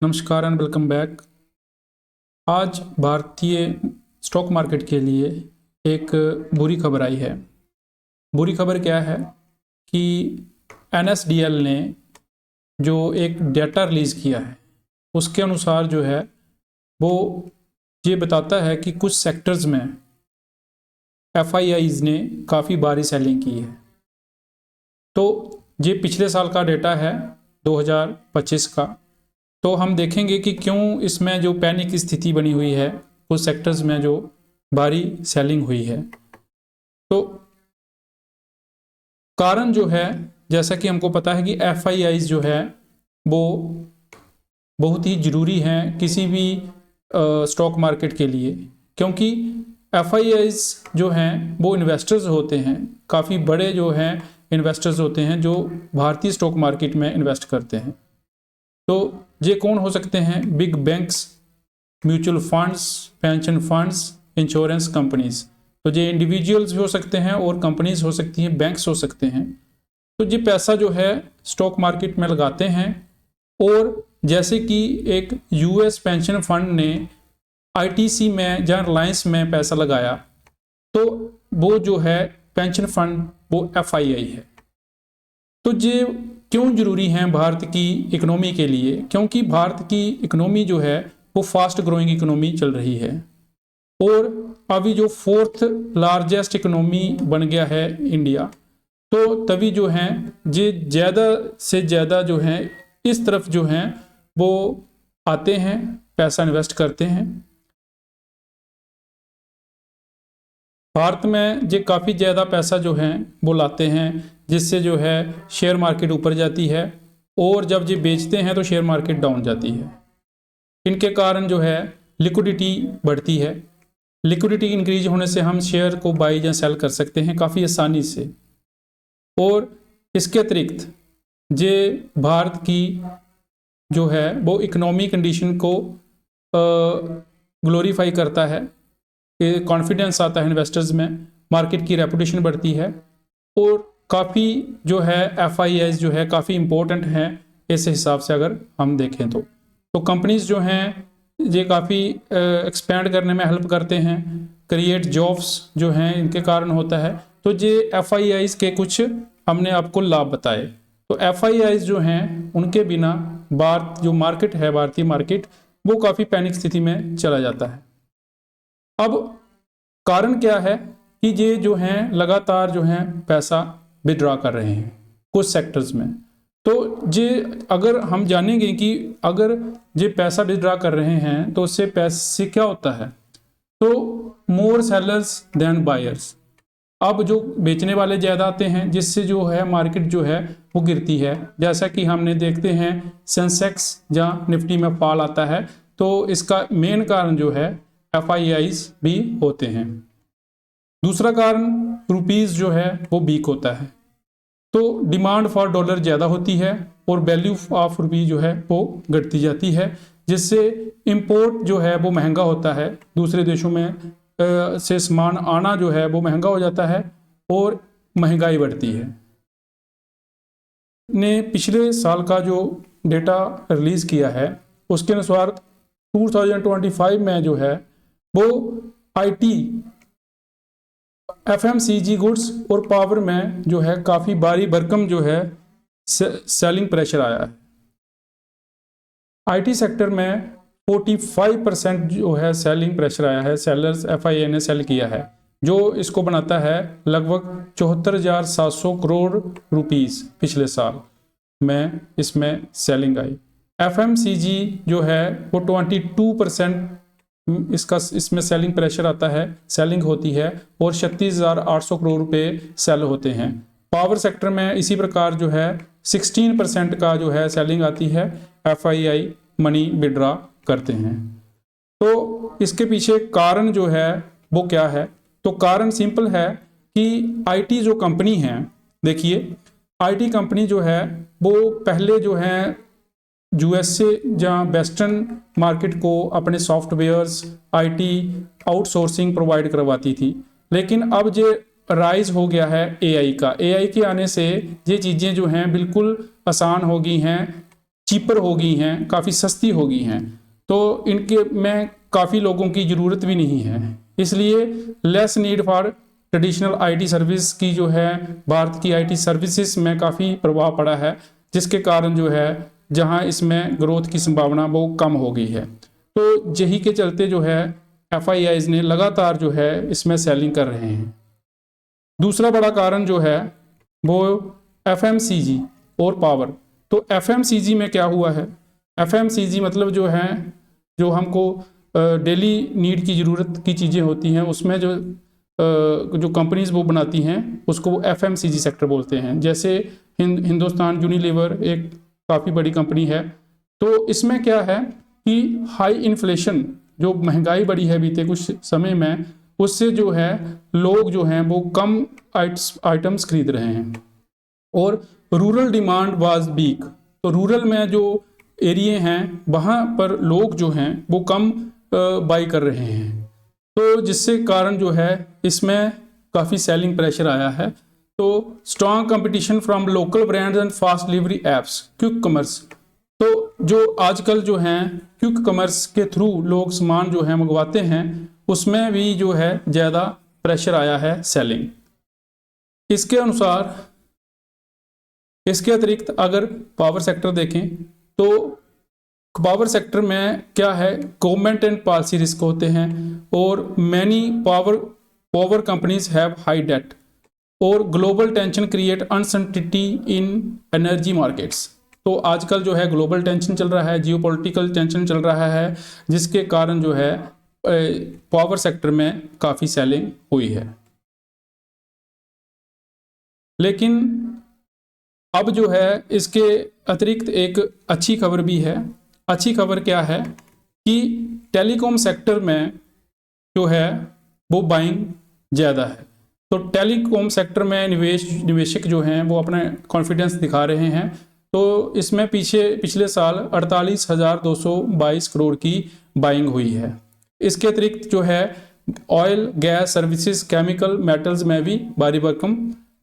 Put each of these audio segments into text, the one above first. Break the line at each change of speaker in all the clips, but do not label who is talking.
नमस्कार and welcome back. आज भारतीय स्टॉक मार्केट के लिए एक बुरी खबर आई है। बुरी खबर क्या है कि NSDL ने जो एक डेटा रिलीज़ किया है उसके अनुसार जो है वो ये बताता है कि कुछ सेक्टर्स में FIIs ने काफ़ी भारी सेलिंग की है। तो ये पिछले साल का डेटा है 2025 का। तो हम देखेंगे कि क्यों इसमें जो पैनिक स्थिति बनी हुई है कुछ सेक्टर्स में जो भारी सेलिंग हुई है। तो कारण जो है, जैसा कि हमको पता है कि FIIs जो है वो बहुत ही ज़रूरी हैं किसी भी स्टॉक मार्केट के लिए, क्योंकि FIIs जो हैं वो इन्वेस्टर्स होते हैं, काफ़ी बड़े जो हैं इन्वेस्टर्स होते हैं जो भारतीय स्टॉक मार्केट में इन्वेस्ट करते हैं। तो ये कौन हो सकते हैं? Big banks, mutual funds, pension funds, insurance companies. तो ये इंडिविजुअल्स भी हो सकते हैं और कंपनीज हो सकती हैं, बैंक्स हो सकते हैं। तो ये पैसा जो है स्टॉक मार्केट में लगाते हैं। और जैसे कि एक US पेंशन फंड ने ITC में या रिलायंस में पैसा लगाया, तो वो जो है पेंशन फंड वो FII है। तो ये क्यों ज़रूरी हैं भारत की इकोनॉमी के लिए? क्योंकि भारत की इकोनॉमी जो है वो फास्ट ग्रोइंग इकोनॉमी चल रही है और अभी जो 4th लार्जेस्ट इकोनॉमी बन गया है इंडिया। तो तभी जो हैं ये ज़्यादा से ज़्यादा जो हैं इस तरफ जो हैं वो आते हैं, पैसा इन्वेस्ट करते हैं। भारत में ये काफ़ी ज़्यादा पैसा जो है वो लाते हैं, जिससे जो है शेयर मार्केट ऊपर जाती है और जब ये बेचते हैं तो शेयर मार्केट डाउन जाती है। इनके कारण जो है लिक्विडिटी बढ़ती है। लिक्विडिटी इंक्रीज होने से हम शेयर को बाई या सेल कर सकते हैं काफ़ी आसानी से। और इसके अतिरिक्त ये भारत की जो है वो इकोनॉमी कंडीशन को ग्लोरीफाई करता है, कॉन्फिडेंस आता है इन्वेस्टर्स में, मार्केट की रेपुटेशन बढ़ती है और काफ़ी जो है FIIs जो है काफ़ी इम्पोर्टेंट हैं इस हिसाब से अगर हम देखें तो कंपनीज जो हैं ये काफ़ी एक्सपेंड करने में हेल्प करते हैं, क्रिएट जॉब्स जो हैं इनके कारण होता है। तो ये FIIs के कुछ हमने आपको लाभ बताए। तो FIIs जो हैं उनके बिना भारत जो मार्केट है, भारतीय मार्केट, वो काफ़ी पैनिक स्थिति में चला जाता है। अब कारण क्या है कि ये जो हैं लगातार जो हैं पैसा विड्रॉ कर रहे हैं कुछ सेक्टर्स में। तो ये अगर हम जानेंगे कि अगर ये पैसा विड्रॉ कर रहे हैं तो उससे पैसे क्या होता है, तो मोर सेलर्स देन बायर्स। अब जो बेचने वाले ज़्यादा आते हैं जिससे जो है मार्केट जो है वो गिरती है। जैसा कि हमने देखते हैं सेंसेक्स या निफ्टी में फॉल आता है, तो इसका मेन कारण जो है FIIs भी होते हैं। दूसरा कारण रुपीज़ जो है वो वीक होता है, तो डिमांड फॉर डॉलर ज़्यादा होती है और वैल्यू ऑफ रुपी जो है वो घटती जाती है, जिससे इंपोर्ट जो है वो महंगा होता है, दूसरे देशों में से सामान आना जो है वो महंगा हो जाता है और महंगाई बढ़ती है। ने पिछले साल का जो डेटा रिलीज़ किया है उसके अनुसार 2025 में जो है वो IT, FMCG गुड्स और पावर में जो है काफ़ी भारी भरकम जो है सेलिंग प्रेशर आया है। IT सेक्टर में 45% जो है सेलिंग प्रेशर आया है, सेलर्स FII ने सेल किया है, जो इसको बनाता है लगभग 74,700 करोड़ रुपीस पिछले साल में इसमें सेलिंग आई। FMCG जो है वो 22% इसमें सेलिंग प्रेशर आता है, सेलिंग होती है और 36,800 करोड़ रुपए सेल होते हैं। पावर सेक्टर में इसी प्रकार जो है 16% का जो है सेलिंग आती है, FII मनी विड्रॉ करते हैं। तो इसके पीछे कारण जो है वो क्या है? तो कारण सिंपल है कि IT जो कंपनी है, देखिए IT कंपनी जो है वो पहले जो है USA या वेस्टर्न मार्केट को अपने सॉफ्टवेयर्स IT आउटसोर्सिंग प्रोवाइड करवाती थी, लेकिन अब ये राइज हो गया है AI का। AI के आने से ये चीज़ें जो हैं बिल्कुल आसान हो गई हैं चीपर हो गई हैं, काफ़ी सस्ती हो गई हैं, तो इनके में काफ़ी लोगों की ज़रूरत भी नहीं है, इसलिए less need for traditional IT service की जो है भारत की आईटी सर्विसेज में काफ़ी प्रभाव पड़ा है, जिसके कारण जो है जहां इसमें ग्रोथ की संभावना वो कम हो गई है। तो यही के चलते जो है एफआईआईज ने लगातार जो है इसमें सेलिंग कर रहे हैं। दूसरा बड़ा कारण जो है वो एफएमसीजी और पावर। तो एफएमसीजी में क्या हुआ है, एफएमसीजी मतलब जो है जो हमको डेली नीड की ज़रूरत की चीज़ें होती हैं, उसमें जो कंपनीज वो बनाती हैं उसको वो एफएमसीजी सेक्टर बोलते हैं। जैसे हिंदुस्तान यूनिलीवर एक काफ़ी बड़ी कंपनी है। तो इसमें क्या है कि हाई इन्फ्लेशन, जो महंगाई बढ़ी है बीते कुछ समय में, उससे जो है लोग जो हैं वो कम आइटम्स खरीद रहे हैं और रूरल डिमांड वाज वीक। तो रूरल में जो एरिए हैं वहाँ पर लोग जो हैं वो कम बाई कर रहे हैं, तो जिससे कारण जो है इसमें काफ़ी सेलिंग प्रेशर आया है। तो strong competition from local brands and fast delivery apps, quick commerce. तो जो आजकल जो हैं क्विक कॉमर्स के थ्रू लोग सामान जो है मंगवाते हैं, उसमें भी जो है ज़्यादा प्रेशर आया है सेलिंग। इसके अनुसार इसके अतिरिक्त अगर पावर सेक्टर देखें तो पावर सेक्टर में क्या है, गवर्नमेंट एंड पॉलिसी रिस्क होते हैं और many power companies have high debt और global tension create uncertainty in energy markets. तो आजकल जो है ग्लोबल टेंशन चल रहा है, जियोपॉलिटिकल टेंशन चल रहा है, जिसके कारण जो है पावर सेक्टर में काफ़ी सेलिंग हुई है। लेकिन अब जो है इसके अतिरिक्त एक अच्छी खबर भी है। अच्छी खबर क्या है कि टेलीकॉम सेक्टर में जो है वो बाइंग ज़्यादा है। तो टेलीकॉम सेक्टर में निवेशक जो हैं वो अपना कॉन्फिडेंस दिखा रहे हैं। तो इसमें पिछले साल 48,222 करोड़ की बाइंग हुई है। इसके अतिरिक्त जो है oil, gas, services, chemical, metals में भी भारी भरकम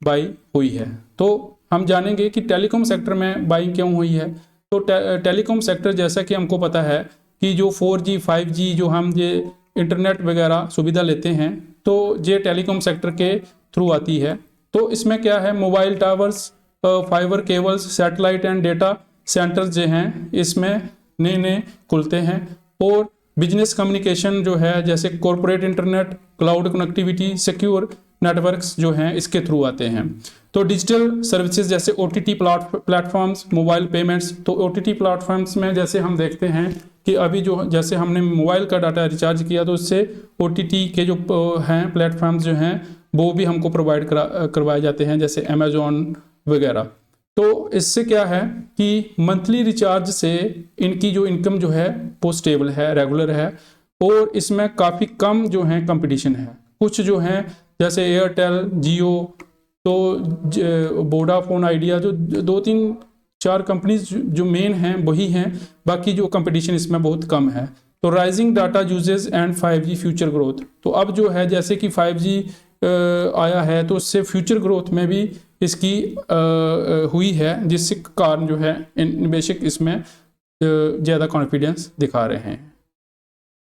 बाई हुई है। तो हम जानेंगे कि टेलीकॉम सेक्टर में बाइंग क्यों हुई है। तो टेलीकॉम सेक्टर, जैसा कि हमको पता है कि जो 4G 5G जो हम ये इंटरनेट वगैरह सुविधा लेते हैं, तो ये टेलीकॉम सेक्टर के थ्रू आती है। तो इसमें क्या है, mobile towers, fibre cables, satellite and data centres जो हैं इसमें नए नए खुलते हैं और बिजनेस कम्युनिकेशन जो है जैसे corporate internet, cloud connectivity, secure networks जो हैं इसके थ्रू आते हैं। तो डिजिटल सर्विसेज जैसे OTT प्लेटफॉर्म्स, मोबाइल पेमेंट्स। तो OTT प्लेटफॉर्म्स में जैसे हम देखते हैं कि अभी जो जैसे हमने मोबाइल का डाटा रिचार्ज किया तो उससे OTT के जो हैं प्लेटफॉर्म्स जो हैं वो भी हमको प्रोवाइड करवाए जाते हैं, जैसे अमेजोन वगैरह। तो इससे क्या है कि मंथली रिचार्ज से इनकी जो इनकम जो है वो स्टेबल है, रेगुलर है और इसमें काफ़ी कम जो है कंपटीशन है। कुछ जो हैं जैसे एयरटेल, जियो, तो वोडाफोन, आइडिया, जो 2-3-4 कंपनीज जो मेन हैं वही हैं, बाकी जो कंपटीशन इसमें बहुत कम है। तो rising data usages and 5G future growth. तो अब जो है जैसे कि 5G आया है तो उससे फ्यूचर ग्रोथ में भी इसकी हुई है, जिसके कारण जो है निवेशक इसमें ज़्यादा कॉन्फिडेंस दिखा रहे हैं।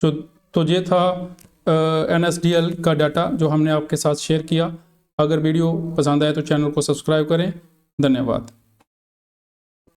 तो ये था NSDL का डाटा जो हमने आपके साथ शेयर किया। अगर वीडियो पसंद आए तो चैनल को सब्सक्राइब करें। धन्यवाद।